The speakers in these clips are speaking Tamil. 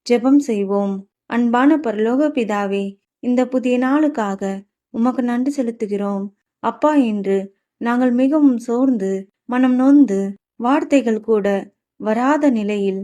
ஜெபம் செய்வோம். அன்பான பரலோக பிதாவே, இந்த புதிய நாளுக்காக உமக்கு நன்றி செலுத்துகிறோம். அப்பா, என்று நாங்கள் மிகவும் சோர்ந்து மனம் நொந்து வார்த்தைகள் கூட வராத நிலையில்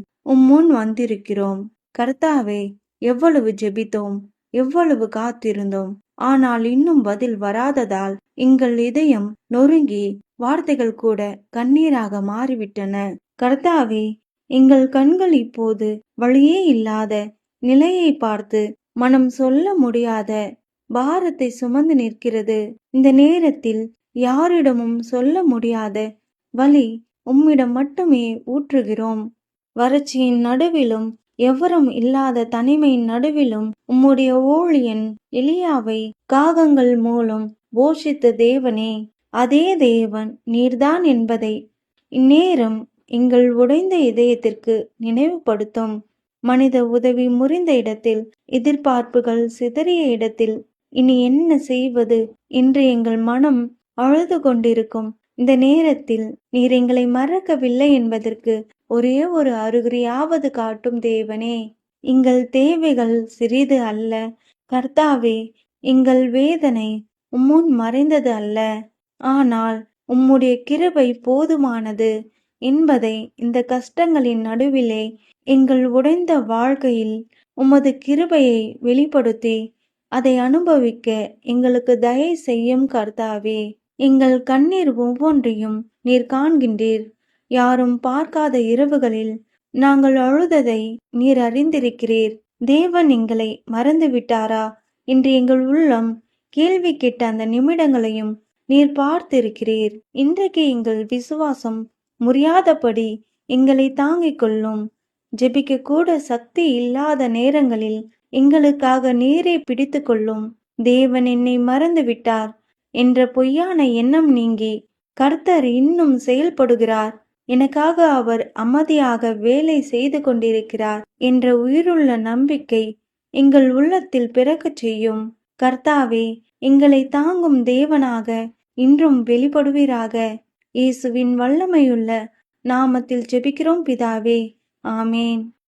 முன் வந்திருக்கிறோம். கர்த்தாவே, எவ்வளவு ஜெபித்தோம், எவ்வளவு காத்திருந்தோம், ஆனால் இன்னும் பதில் வராததால் எங்கள் இதயம் நொறுங்கி வார்த்தைகள் கூட கண்ணீராக மாறிவிட்டன. கர்த்தாவே, எங்கள் கண்கள் இப்போது வழியே இல்லாத நிலையை பார்த்து மனம் சொல்ல முடியாத பாரத்தை சுமந்து நிற்கிறது. இந்த நேரத்தில் யாரிடமும் சொல்ல முடியாத வலி உம்மிடம் மட்டுமே ஊற்றுகிறோம். வறட்சியின் நடுவிலும் எவரும் இல்லாத தனிமையின் நடுவிலும் உம்முடைய ஊழியன் எலியாவை காகங்கள் மூலம் போஷித்த தேவனே, அதே தேவன் நீர்தான் என்பதை இந்நேரம் எங்கள் உடைந்த இதயத்திற்கு நினைவுபடுத்தும். மனித உதவி முறிந்த இடத்தில், எதிர்பார்ப்புகள் சிதறிய இடத்தில் இனி என்ன செய்வது என்று எங்கள் மனம் அழுது கொண்டிருக்கும் இந்த நேரத்தில் நீர் எங்களை மறக்கவில்லை என்பதற்கு ஒரே ஒரு அறிகுறியாவது காட்டும் தேவனே. எங்கள் தேவைகள் சிறிது அல்ல கர்த்தாவே, எங்கள் வேதனை உம்முன் மறைந்தது அல்ல, ஆனால் உம்முடைய கிருபை போதுமானது என்பதை இந்த கஷ்டங்களின் நடுவிலே எங்கள் உடைந்த வாழ்க்கையில் உமது கிருபையை வெளிப்படுத்தி அதை அனுபவிக்க எங்களுக்கு தயை செய்யும் கர்த்தாவே. எங்கள் கண்ணீர் ஒவ்வொன்றையும் நீர் காண்கின்றீர். யாரும் பார்க்காத இரவுகளில் நாங்கள் அழுததை நீர் அறிந்திருக்கிறீர். தேவன் எங்களை மறந்து விட்டாரா என்று எங்கள் உள்ளம் கேள்வி கேட்ட அந்த நிமிடங்களையும் நீர் பார்த்திருக்கிறீர். இன்றைக்கு எங்கள் விசுவாசம் முறியாதபடி எங்களை தாங்கிக் கொள்ளும். ஜெபிக்க கூட சக்தி இல்லாத நேரங்களில் எங்களுக்காக நீரை பிடித்து கொள்ளும். தேவன் என்னை மறந்து விட்டார் என்ற பொய்யான எண்ணம் நீங்கி கர்த்தர் இன்னும் செயல்படுகிறார், எனக்காக அவர் அமைதியாக வேலை செய்து கொண்டிருக்கிறார் என்ற உயிருள்ள நம்பிக்கை எங்கள் உள்ளத்தில் பிறக்கச் செய்யும். கர்த்தாவே, எங்களை தாங்கும் தேவனாக இன்றும் வெளிப்படுவீராக. இயேசுவின் வல்லமையுள்ள நாமத்தில் ஜெபிக்கிறோம் பிதாவே, ஆமேன்.